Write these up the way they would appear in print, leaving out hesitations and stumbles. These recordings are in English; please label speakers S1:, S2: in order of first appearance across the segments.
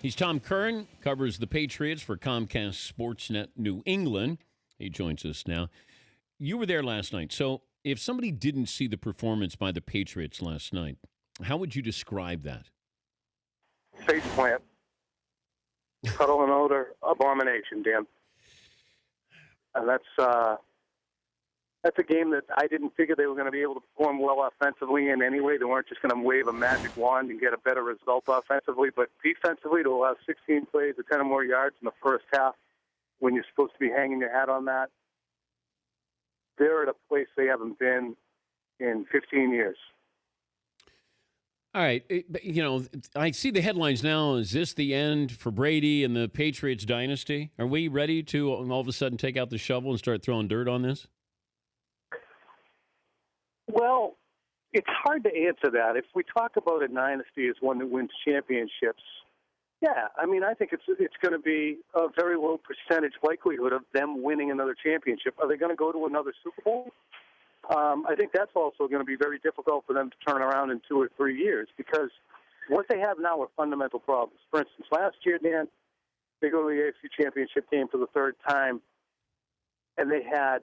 S1: He's Tom Curran, covers the Patriots for Comcast Sportsnet New England. He joins us now. You were there last night. So if somebody didn't see the performance by the Patriots last night, how would you describe that?
S2: Faceplant. Cuddle and odor abomination, Dan. And that's a game that I didn't figure they were going to be able to perform well offensively in anyway. They weren't just going to wave a magic wand and get a better result offensively, but defensively to allow 16 plays of 10 or more yards in the first half when you're supposed to be hanging your hat on that, they're at a place they haven't been in 15 years.
S1: All right. I see the headlines now. Is this the end for Brady and the Patriots dynasty? Are we ready to all of a sudden take out the shovel and start throwing dirt on this?
S2: Well, it's hard to answer that. If we talk about a dynasty as one that wins championships, yeah, I mean, I think it's going to be a very low percentage likelihood of them winning another championship. Are they going to go to another Super Bowl? I think that's also going to be very difficult for them to turn around in 2 or 3 years because what they have now are fundamental problems. For instance, last year, Dan, they go to the AFC Championship game for the third time, and they had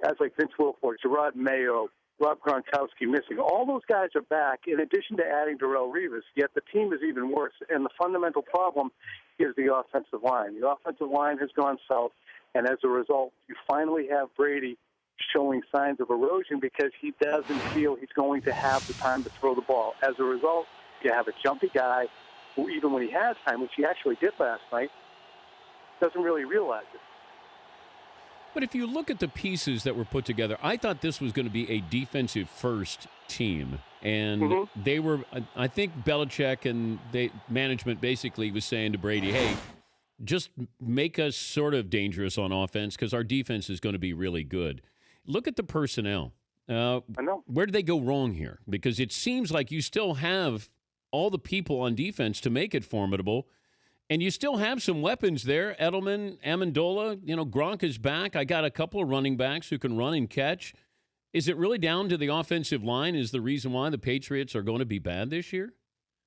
S2: guys like Vince Wilfork, Gerard Mayo, Rob Gronkowski missing. All those guys are back in addition to adding Darrelle Revis, yet the team is even worse. And the fundamental problem is the offensive line. The offensive line has gone south, and as a result, you finally have Brady showing signs of erosion because he doesn't feel he's going to have the time to throw the ball. As a result, you have a jumpy guy who, even when he has time, which he actually did last night, doesn't really realize it.
S1: But if you look at the pieces that were put together, I thought this was going to be a defensive-first team. And they were, I think Belichick and management basically was saying to Brady, hey, just make us sort of dangerous on offense because our defense is going to be really good. Look at the personnel.
S2: I know.
S1: Where did they go wrong here? Because it seems like you still have all the people on defense to make it formidable. And you still have some weapons there. Edelman, Amendola, Gronk is back. I got a couple of running backs who can run and catch. Is it really down to the offensive line is the reason why the Patriots are going to be bad this year?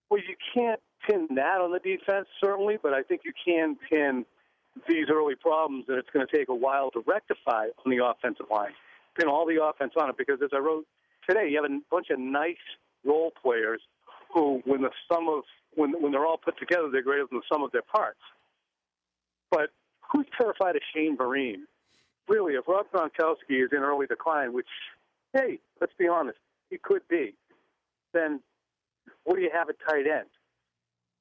S2: Well, you can't pin that on the defense, certainly, but I think you can pin these early problems that it's going to take a while to rectify on the offensive line. Pin all the offense on it because, as I wrote today, you have a bunch of nice role players who, when they're all put together, they're greater than the sum of their parts. But who's terrified of Shane Vereen? Really, if Rob Gronkowski is in early decline, which, hey, let's be honest, he could be, then what do you have at tight end?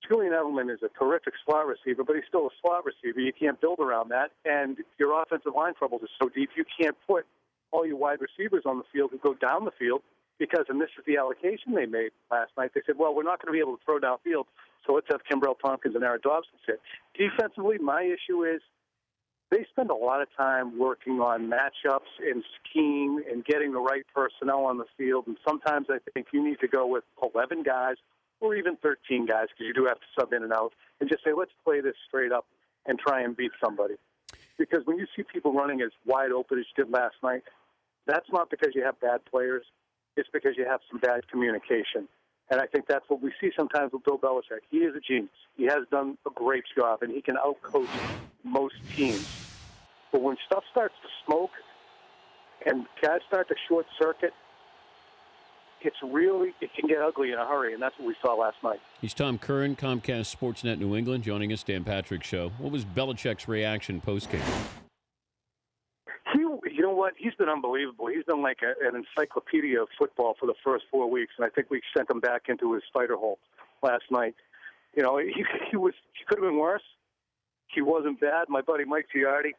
S2: Julian Edelman is a terrific slot receiver, but he's still a slot receiver. You can't build around that. And your offensive line troubles are so deep, you can't put all your wide receivers on the field who go down the field because, and this is the allocation they made last night, they said, well, we're not going to be able to throw downfield, so let's have Kimbrell Tompkins and Aaron Dobson sit. Defensively, my issue is they spend a lot of time working on matchups and scheme and getting the right personnel on the field, and sometimes I think you need to go with 11 guys or even 13 guys because you do have to sub in and out and just say, let's play this straight up and try and beat somebody. Because when you see people running as wide open as you did last night, that's not because you have bad players. It's because you have some bad communication. And I think that's what we see sometimes with Bill Belichick. He is a genius. He has done a great job, and he can outcoach most teams. But when stuff starts to smoke and guys start to short-circuit, it can get ugly in a hurry, and that's what we saw last night.
S1: He's Tom Curran, Comcast Sportsnet New England, joining us, Dan Patrick Show. What was Belichick's reaction post-game?
S2: You know what? He's been unbelievable. He's been like an encyclopedia of football for the first 4 weeks, and I think we sent him back into his spider hole last night. He could have been worse. He wasn't bad. My buddy Mike Giardi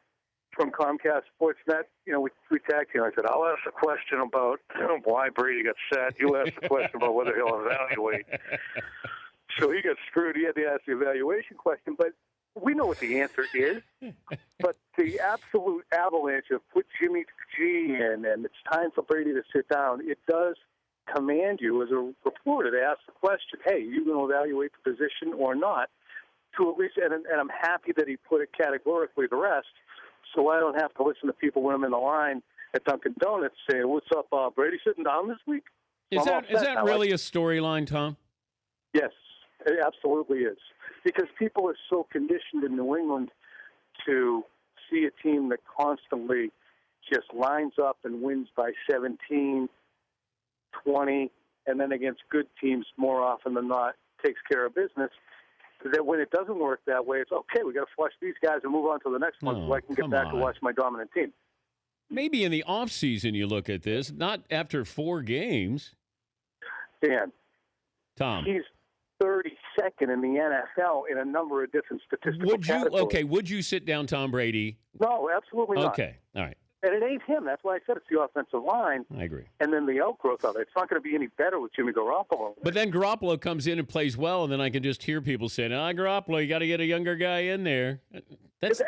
S2: from Comcast Sportsnet, we tagged him. I said, I'll ask a question about why Brady got set. You ask the question about whether he'll evaluate. So he got screwed. He had to ask the evaluation question, but we know what the answer is. But the absolute avalanche of put Jimmy G in and it's time for Brady to sit down, it does command you as a reporter to ask the question, hey, are you going to evaluate the position or not? To at least, and I'm happy that he put it categorically to rest, so I don't have to listen to people when I'm in the line at Dunkin' Donuts saying, what's up, Brady sitting down this week?
S1: Is that really a storyline, Tom?
S2: Yes, it absolutely is. because people are so conditioned in New England to see a team that constantly just lines up and wins by 17, 20, and then against good teams more often than not takes care of business, that when it doesn't work that way, it's okay, we got to flush these guys and move on to the next one so I can get back to watch my dominant team.
S1: Maybe in the offseason you look at this, not after 4 games.
S2: Dan,
S1: Tom.
S2: He's 32nd in the NFL in a number of different statistical categories.
S1: Okay, would you sit down Tom Brady?
S2: No, absolutely not.
S1: Okay, all right.
S2: And it ain't him. That's why I said it's the offensive line.
S1: I agree.
S2: And then the outgrowth of it. It's not going to be any better with Jimmy Garoppolo.
S1: But then Garoppolo comes in and plays well, and then I can just hear people saying, Garoppolo, you got to get a younger guy in there.
S2: That's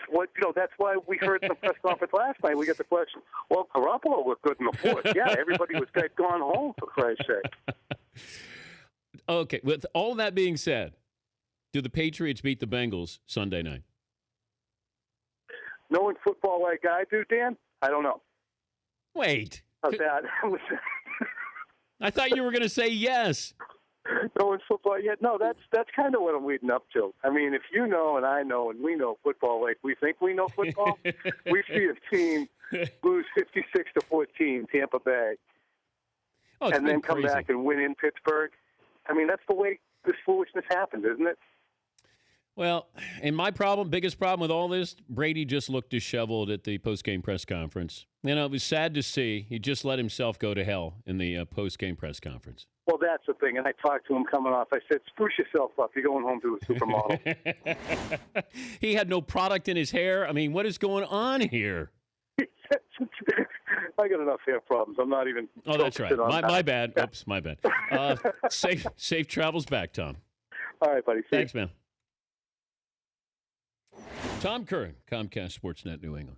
S2: what, that's why we heard in the press conference last night. We got the question, well, Garoppolo looked good in the fourth. Yeah, everybody was gone home, for Christ's sake.
S1: Okay, with all that being said, do the Patriots beat the Bengals Sunday night?
S2: Knowing football like I do, Dan, I don't know.
S1: Wait.
S2: How's that?
S1: I thought you were going to say yes.
S2: Knowing football, yeah, no, that's kind of what I'm leading up to. I mean, if you know and I know and we know football like we think we know football, we see a team lose 56-14, Tampa Bay, and then come back and win in Pittsburgh. I mean, that's the way this foolishness happened, isn't it?
S1: Well, and my biggest problem with all this, Brady just looked disheveled at the post-game press conference. It was sad to see. He just let himself go to hell in the post-game press conference.
S2: Well, that's the thing. And I talked to him coming off. I said, spruce yourself up. You're going home to a supermodel.
S1: He had no product in his hair. I mean, what is going on here?
S2: I got enough hair problems. I'm not even.
S1: Oh, that's right. My bad.
S2: Yeah.
S1: Oops, my bad. Safe travels back, Tom.
S2: All right, buddy.
S1: Thanks, man. Tom Curran, Comcast Sportsnet New England.